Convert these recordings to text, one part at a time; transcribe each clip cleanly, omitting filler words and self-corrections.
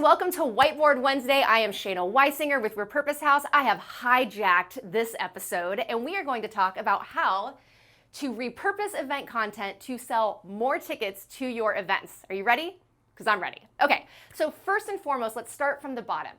welcome to Whiteboard Wednesday. I am Shaina Weisinger with Repurpose House. I have hijacked this episode, and we are going to talk about how to repurpose event content to sell more tickets to your events. Are you ready? Because I'm ready. Okay, so first and foremost, let's start from the bottom.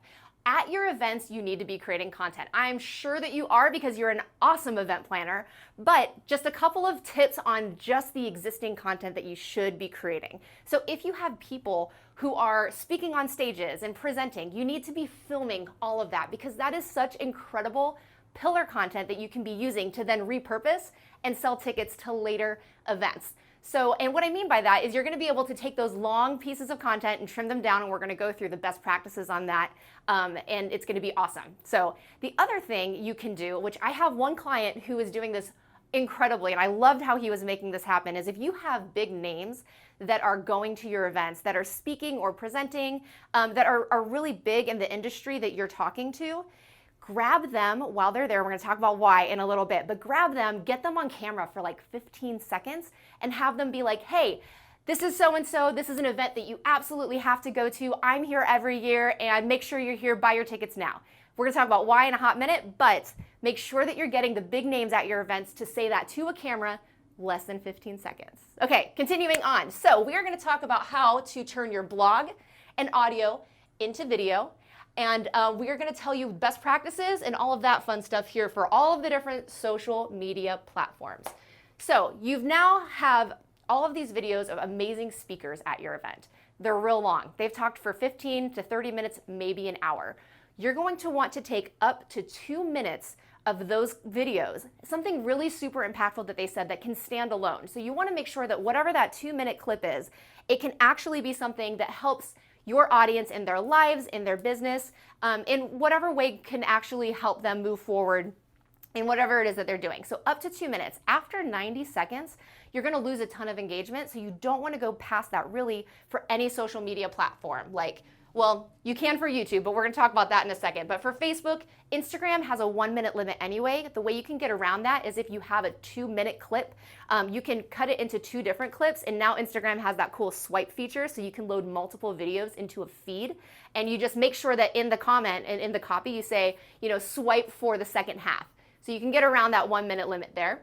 At your events, you need to be creating content. I'm sure that you are because you're an awesome event planner, but just a couple of tips on just the existing content that you should be creating. So if you have people who are speaking on stages and presenting, you need to be filming all of that because that is such incredible pillar content that you can be using to then repurpose and sell tickets to later events. So, and what I mean by that is you're going to be able to take those long pieces of content and trim them down, and we're going to go through the best practices on that, and it's going to be awesome. So the other thing you can do, which I have one client who is doing this incredibly, and I loved how he was making this happen, is if you have big names that are going to your events, that are speaking or presenting, that are really big in the industry that you're talking to, grab them while they're there. We're going to talk about why in a little bit, but grab them, get them on camera for like 15 seconds and have them be like, hey, this is so-and-so. This is an event that you absolutely have to go to. I'm here every year and make sure you're here. Buy your tickets now. We're going to talk about why in a hot minute, but make sure that you're getting the big names at your events to say that to a camera less than 15 seconds. Okay, continuing on. So we are going to talk about how to turn your blog and audio into video. And we are going to tell you best practices and all of that fun stuff here for all of the different social media platforms. So you've now have all of these videos of amazing speakers at your event. They're real long. They've talked for 15 to 30 minutes, maybe an hour. You're going to want to take up to 2 minutes of those videos, something really super impactful that they said that can stand alone. So you want to make sure that whatever that 2-minute clip is, it can actually be something that helps your audience in their lives, in their business, in whatever way can actually help them move forward in whatever it is that they're doing. So up to 2 minutes. After 90 seconds, you're going to lose a ton of engagement. So you don't want to go past that really for any social media platform. Like, well, you can for YouTube, but we're going to talk about that in a second. But for Facebook, Instagram has a 1-minute limit anyway. The way you can get around that is if you have a 2-minute clip, you can cut it into 2 different clips. And now Instagram has that cool swipe feature, so you can load multiple videos into a feed. And you just make sure that in the comment and in the copy, you say, swipe for the second half. So you can get around that 1-minute limit there.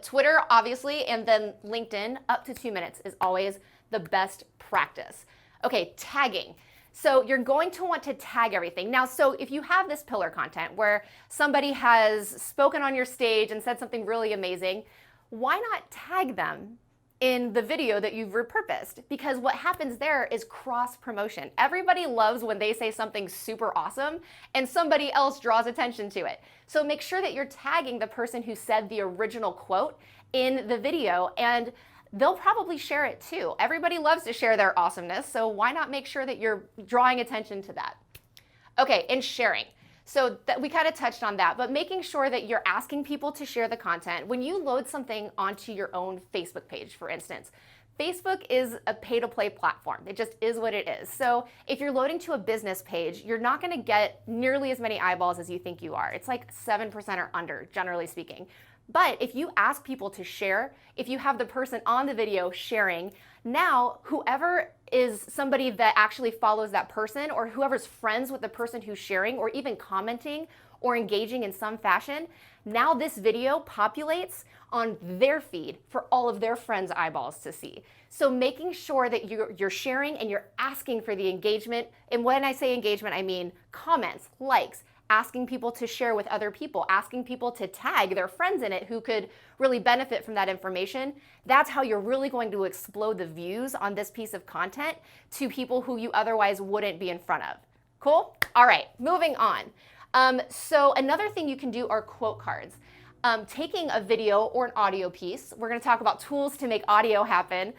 Twitter, obviously, and then LinkedIn, up to 2 minutes is always the best practice. Okay, tagging. So you're going to want to tag everything. Now, so if you have this pillar content where somebody has spoken on your stage and said something really amazing, why not tag them in the video that you've repurposed? Because what happens there is cross promotion. Everybody loves when they say something super awesome and somebody else draws attention to it. So make sure that you're tagging the person who said the original quote in the video, and they'll probably share it too. Everybody loves to share their awesomeness, so why not make sure that you're drawing attention to that? Okay, and sharing. So that we kind of touched on that, but making sure that you're asking people to share the content. When you load something onto your own Facebook page, for instance, Facebook is a pay-to-play platform. It just is what it is. So if you're loading to a business page, you're not going to get nearly as many eyeballs as you think you are. It's like 7% or under, generally speaking. But if you ask people to share, if you have the person on the video sharing, now whoever is somebody that actually follows that person or whoever's friends with the person who's sharing or even commenting or engaging in some fashion, now this video populates on their feed for all of their friends' eyeballs to see. So making sure that you're sharing and you're asking for the engagement. And when I say engagement, I mean comments, likes, asking people to share with other people, asking people to tag their friends in it who could really benefit from that information. That's how you're really going to explode the views on this piece of content to people who you otherwise wouldn't be in front of. Cool? All right, moving on. So another thing you can do are quote cards. Taking a video or an audio piece, we're going to talk about tools to make audio happen.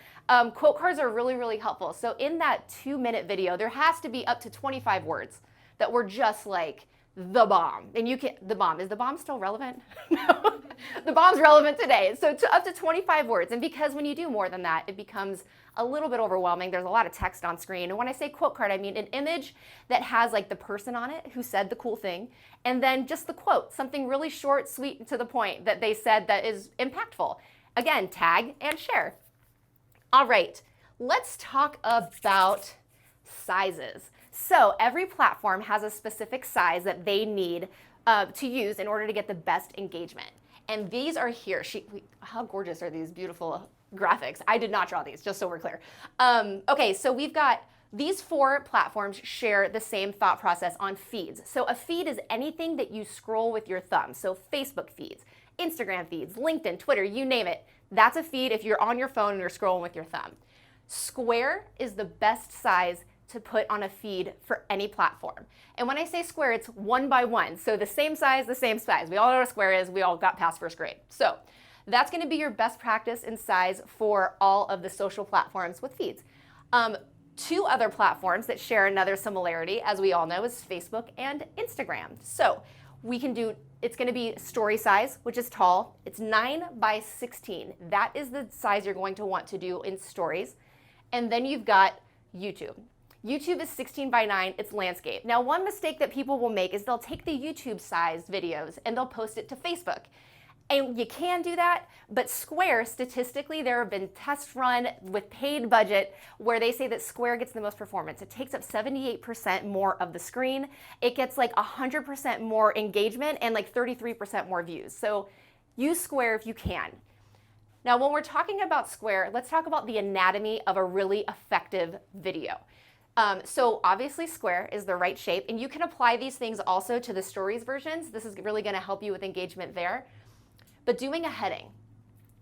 Quote cards are really, really helpful. So in that 2-minute video, there has to be up to 25 words that were just like, the bomb. And you can, the bomb, is the bomb still relevant? No, the bomb's relevant today. So up to 25 words. And because when you do more than that, it becomes a little bit overwhelming. There's a lot of text on screen. And when I say quote card, I mean an image that has like the person on it who said the cool thing. And then just the quote, something really short, sweet, and to the point that they said that is impactful. Again, tag and share. All right, let's talk about sizes. So every platform has a specific size that they need to use in order to get the best engagement. And these are here. How gorgeous are these beautiful graphics? I did not draw these, just so we're clear. Okay, so we've got these 4 platforms share the same thought process on feeds. So a feed is anything that you scroll with your thumb. So Facebook feeds, Instagram feeds, LinkedIn, Twitter, you name it. That's a feed if you're on your phone and you're scrolling with your thumb. Square is the best size to put on a feed for any platform. And when I say square, it's 1 by 1. So the same size, the same size. We all know what a square is. We all got past first grade. So that's going to be your best practice in size for all of the social platforms with feeds. 2 other platforms that share another similarity, as we all know, is Facebook and Instagram. So we can do, it's going to be story size, which is tall. It's 9 by 16. That is the size you're going to want to do in stories. And then you've got YouTube. YouTube is 16 by 9, it's landscape. Now, one mistake that people will make is they'll take the YouTube sized videos and they'll post it to Facebook. And you can do that, but Square, statistically, there have been tests run with paid budget where they say that Square gets the most performance. It takes up 78% more of the screen. It gets like 100% more engagement and like 33% more views. So use Square if you can. Now, when we're talking about Square, let's talk about the anatomy of a really effective video. So obviously Square is the right shape, and you can apply these things also to the stories versions. This is really going to help you with engagement there. But doing a heading.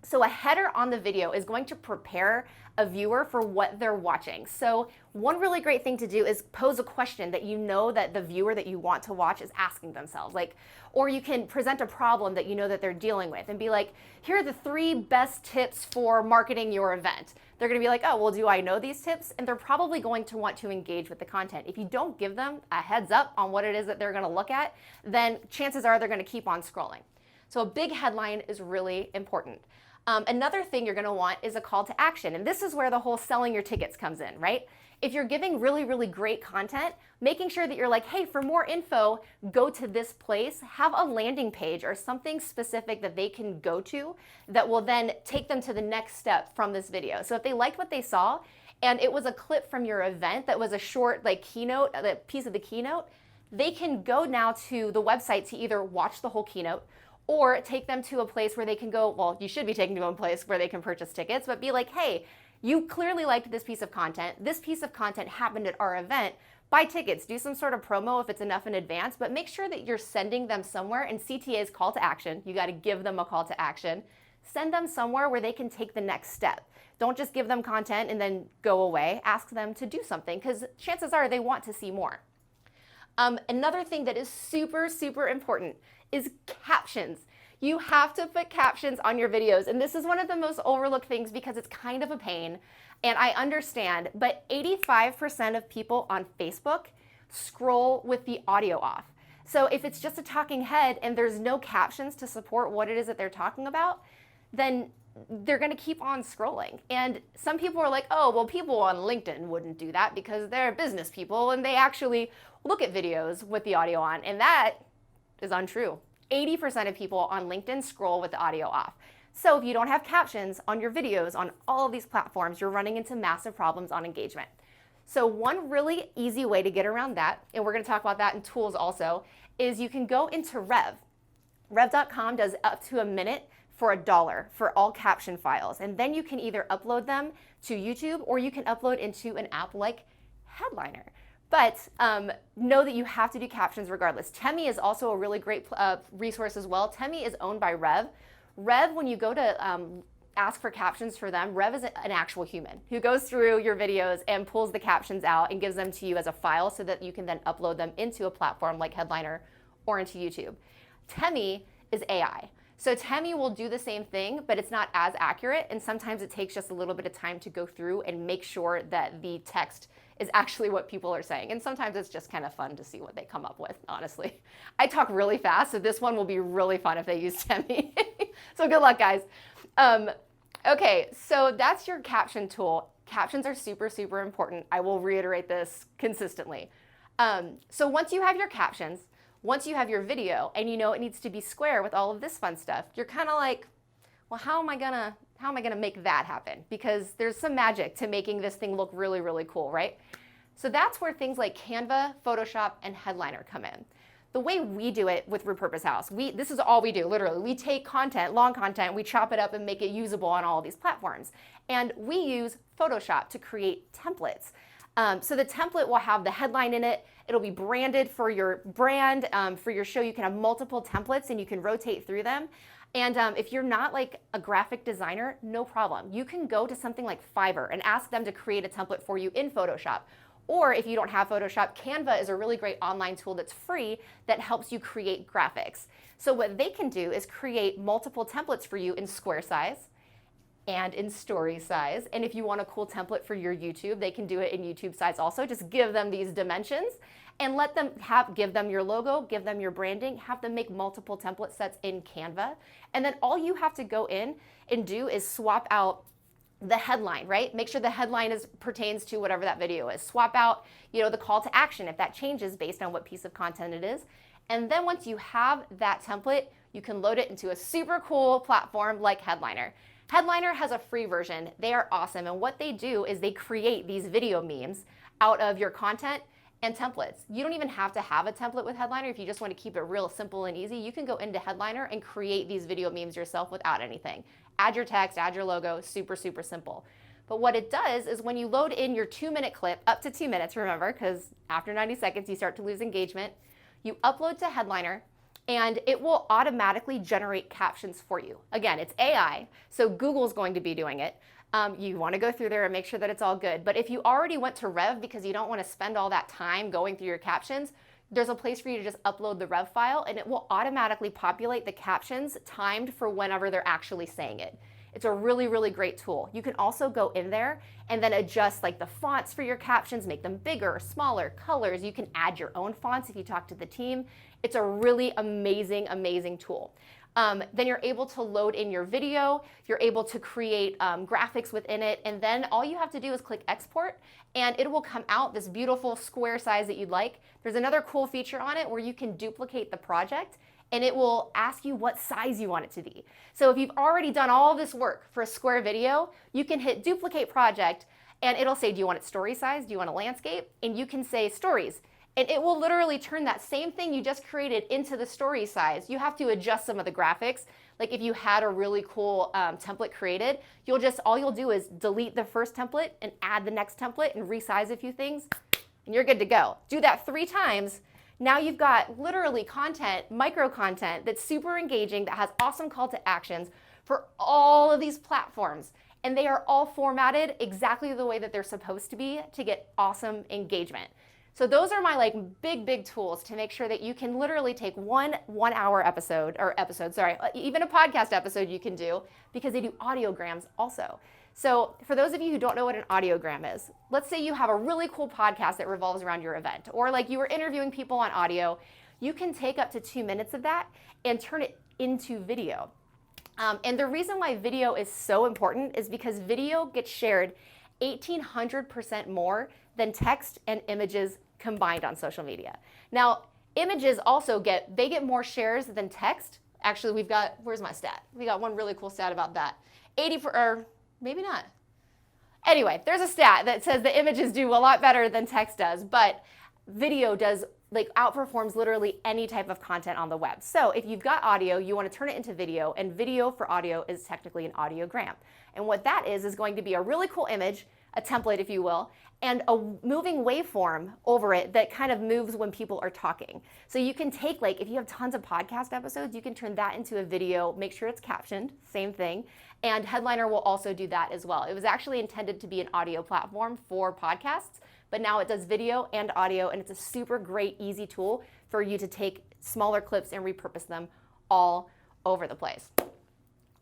So a header on the video is going to prepare a viewer for what they're watching. So one really great thing to do is pose a question that you know that the viewer that you want to watch is asking themselves. Or you can present a problem that you know that they're dealing with and be like, here are the 3 best tips for marketing your event. They're going to be like, oh, well, do I know these tips? And they're probably going to want to engage with the content. If you don't give them a heads up on what it is that they're going to look at, then chances are they're going to keep on scrolling. So a big headline is really important. Another thing you're going to want is a call to action. And this is where the whole selling your tickets comes in, right? If you're giving really, really great content, making sure that you're like, hey, for more info, go to this place, have a landing page or something specific that they can go to that will then take them to the next step from this video. So if they liked what they saw and it was a clip from your event that was a short keynote, a piece of the keynote, they can go now to the website to either watch the whole keynote or take them to a place where they can go, well, you should be taking them to a place where they can purchase tickets, but be like, hey, you clearly liked this piece of content. This piece of content happened at our event. Buy tickets, do some sort of promo if it's enough in advance, but make sure that you're sending them somewhere, and CTA's call to action, you gotta give them a call to action. Send them somewhere where they can take the next step. Don't just give them content and then go away. Ask them to do something, because chances are they want to see more. Another thing that is super, super important is captions. You have to put captions on your videos, and this is one of the most overlooked things because it's kind of a pain, and I understand, but 85% of people on Facebook scroll with the audio off. So if it's just a talking head and there's no captions to support what it is that they're talking about, then they're going to keep on scrolling. And some people are like, oh, well, people on LinkedIn wouldn't do that because they're business people and they actually look at videos with the audio on, and that is untrue. 80% of people on LinkedIn scroll with the audio off. So if you don't have captions on your videos on all of these platforms, you're running into massive problems on engagement. So one really easy way to get around that, and we're going to talk about that in tools also, is you can go into Rev. Rev.com does up to a minute for $1 for all caption files. And then you can either upload them to YouTube or you can upload into an app like Headliner. But know that you have to do captions regardless. Temi is also a really great resource as well. Temi is owned by Rev. Rev, when you go to ask for captions for them, Rev is an actual human who goes through your videos and pulls the captions out and gives them to you as a file so that you can then upload them into a platform like Headliner or into YouTube. Temi is AI. So Temi will do the same thing, but it's not as accurate, and sometimes it takes just a little bit of time to go through and make sure that the text is actually what people are saying. And sometimes it's just kind of fun to see what they come up with, honestly. I talk really fast, so this one will be really fun if they use Temi. So good luck, guys. Okay, so that's your caption tool. Captions are super, super important. I will reiterate this consistently. So once you have your captions, once you have your video and you know it needs to be square with all of this fun stuff, you're kind of like, well, how am I gonna make that happen? Because there's some magic to making this thing look really, really cool, right? So that's where things like Canva, Photoshop, and Headliner come in. The way we do it with Repurpose House, this is all we do, literally. We take content, long content, we chop it up and make it usable on all of these platforms. And we use Photoshop to create templates. So the template will have the headline in it. It'll be branded for your brand, for your show. You can have multiple templates and you can rotate through them. And if you're not like a graphic designer, no problem. You can go to something like Fiverr and ask them to create a template for you in Photoshop. Or if you don't have Photoshop, Canva is a really great online tool that's free that helps you create graphics. So what they can do is create multiple templates for you in square size and in story size. And if you want a cool template for your YouTube, they can do it in YouTube size also. Just give them these dimensions and let them give them your logo, give them your branding, have them make multiple template sets in Canva. And then all you have to go in and do is swap out the headline, right? Make sure the headline pertains to whatever that video is. Swap out, the call to action if that changes based on what piece of content it is. And then once you have that template, you can load it into a super cool platform like Headliner. Headliner has a free version. They are awesome. And what they do is they create these video memes out of your content and templates. You don't even have to have a template with Headliner. If you just want to keep it real simple and easy, you can go into Headliner and create these video memes yourself without anything. Add your text, add your logo, super, super simple. But what it does is when you load in your 2-minute clip, up to 2 minutes, remember, because after 90 seconds, you start to lose engagement, you upload to Headliner, and it will automatically generate captions for you. Again, it's AI, so Google's going to be doing it. You want to go through there and make sure that it's all good. But if you already went to Rev because you don't want to spend all that time going through your captions, there's a place for you to just upload the Rev file and it will automatically populate the captions timed for whenever they're actually saying it. It's a really, really great tool. You can also go in there and then adjust like the fonts for your captions, make them bigger, smaller, colors. You can add your own fonts if you talk to the team. It's a really amazing, amazing tool. Then you're able to load in your video, you're able to create graphics within it, and then all you have to do is click export and it will come out this beautiful square size that you'd like. There's another cool feature on it where you can duplicate the project and it will ask you what size you want it to be. So if you've already done all this work for a square video, you can hit duplicate project and it'll say, do you want it story size? Do you want a landscape? And you can say stories. And it will literally turn that same thing you just created into the story size. You have to adjust some of the graphics. Like if you had a really cool template created, all you'll do is delete the first template and add the next template and resize a few things, and you're good to go. Do that 3 times. Now you've got literally content, micro content that's super engaging, that has awesome call to actions for all of these platforms. And they are all formatted exactly the way that they're supposed to be to get awesome engagement. So those are my big tools to make sure that you can literally take one-hour even a podcast episode you can do, because they do audiograms also. So for those of you who don't know what an audiogram is, let's say you have a really cool podcast that revolves around your event, or like you were interviewing people on audio, you can take up to 2 minutes of that and turn it into video. And the reason why video is so important is because video gets shared 1,800% more than text and images combined on social media. Now, images also get more shares than text. Actually, where's my stat? We got one really cool stat about that. Or maybe not. Anyway, there's a stat that says the images do a lot better than text does, but video outperforms literally any type of content on the web. So if you've got audio, you want to turn it into video, and video for audio is technically an audiogram. And what that is going to be a really cool image, a template if you will, and a moving waveform over it that kind of moves when people are talking. So you can take, if you have tons of podcast episodes, you can turn that into a video, make sure it's captioned, same thing. And Headliner will also do that as well. It was actually intended to be an audio platform for podcasts, but now it does video and audio, and it's a super great, easy tool for you to take smaller clips and repurpose them all over the place.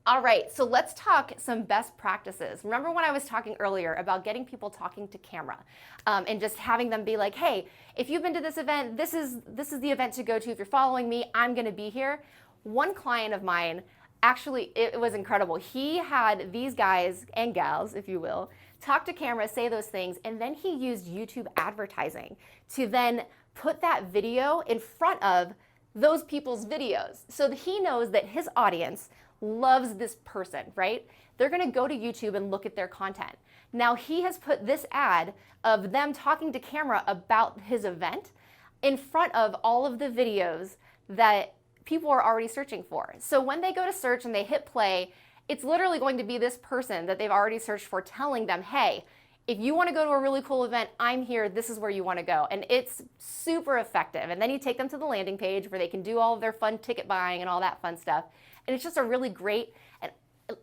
All right, so let's talk some best practices. Remember when I was talking earlier about getting people talking to camera and just having them be like, hey, if you've been to this event, this is the event to go to. If you're following me, I'm gonna be here. One client of mine, actually, it was incredible. He had these guys and gals, if you will, talk to camera, say those things, and then he used YouTube advertising to then put that video in front of those people's videos. So that he knows that his audience loves this person, right? They're gonna go to YouTube and look at their content. Now he has put this ad of them talking to camera about his event in front of all of the videos that people are already searching for. So when they go to search and they hit play, it's literally going to be this person that they've already searched for telling them, hey, if you want to go to a really cool event, I'm here, this is where you want to go. And it's super effective. And then you take them to the landing page where they can do all of their fun ticket buying and all that fun stuff. And it's just a really great and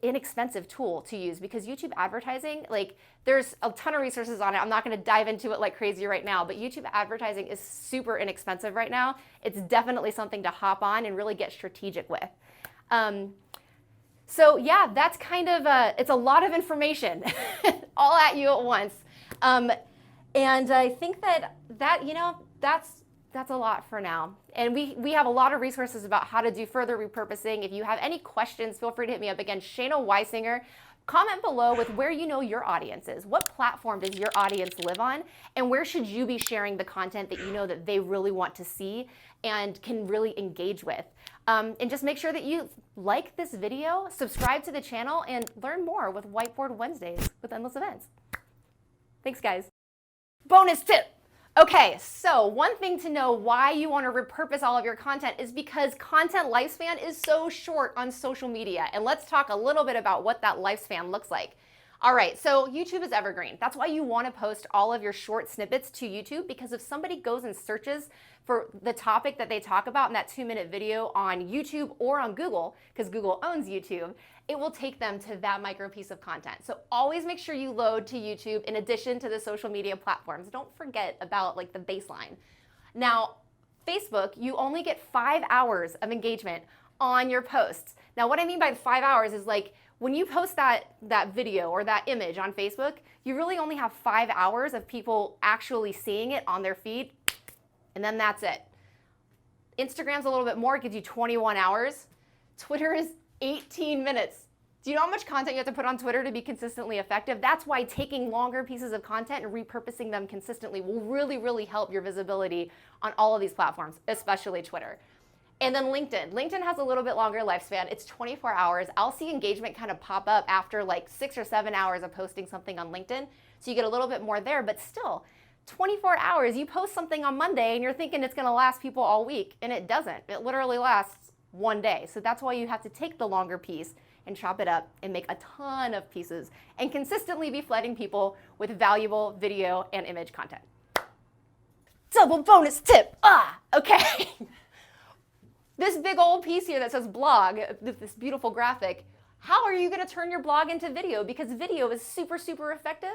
inexpensive tool to use, because YouTube advertising, like, there's a ton of resources on it. I'm not going to dive into it like crazy right now, but YouTube advertising is super inexpensive right now. It's definitely something to hop on and really get strategic with. So yeah, that's kind of it's a lot of information all at you at once. And I think that that's a lot for now. And we have a lot of resources about how to do further repurposing. If you have any questions, feel free to hit me up. Again, Shaina Weisinger. Comment below with where you know your audience is. What platform does your audience live on? And where should you be sharing the content that you know that they really want to see and can really engage with? And just make sure that you like this video, subscribe to the channel, and learn more with Whiteboard Wednesdays with endless events. Thanks, guys. Bonus tip. Okay, so one thing to know why you want to repurpose all of your content is because content lifespan is so short on social media. And let's talk a little bit about what that lifespan looks like. All right, so YouTube is evergreen. That's why you want to post all of your short snippets to YouTube, because if somebody goes and searches for the topic that they talk about in that 2-minute video on YouTube or on Google, because Google owns YouTube, it will take them to that micro piece of content. So always make sure you load to YouTube in addition to the social media platforms. Don't forget about like the baseline. Now, Facebook, you only get 5 hours of engagement on your posts. Now, what I mean by 5 hours is like when you post that video or that image on Facebook, you really only have 5 hours of people actually seeing it on their feed, and then that's it. Instagram's a little bit more, it gives you 21 hours. Twitter is 18 minutes. Do you know how much content you have to put on Twitter to be consistently effective? That's why taking longer pieces of content and repurposing them consistently will really, really help your visibility on all of these platforms, especially Twitter. And then LinkedIn. LinkedIn has a little bit longer lifespan. It's 24 hours. I'll see engagement kind of pop up after like 6 or 7 hours of posting something on LinkedIn. So you get a little bit more there, but still, 24 hours. You post something on Monday and you're thinking it's gonna last people all week, and it doesn't. It literally lasts one day. So that's why you have to take the longer piece and chop it up and make a ton of pieces and consistently be flooding people with valuable video and image content. Double bonus tip. Okay. This big old piece here that says blog, this beautiful graphic, how are you going to turn your blog into video? Because video is super, super effective.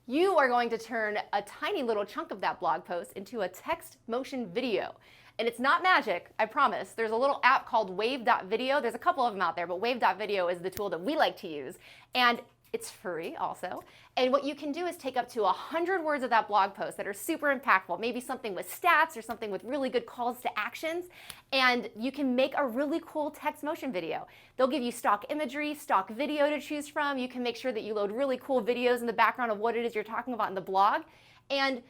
You are going to turn a tiny little chunk of that blog post into a text motion video. And it's not magic, I promise. There's a little app called wave.video. There's a couple of them out there, but wave.video is the tool that we like to use. And it's free also. And what you can do is take up to 100 words of that blog post that are super impactful, maybe something with stats or something with really good calls to actions, and you can make a really cool text motion video. They'll give you stock imagery, stock video to choose from. You can make sure that you load really cool videos in the background of what it is you're talking about in the blog, and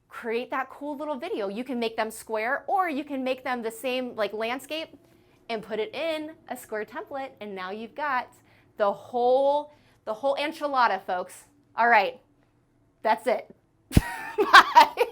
create that cool little video. You can make them square, or you can make them the same like landscape and put it in a square template, and now you've got the whole enchilada, folks. All right, that's it. Bye.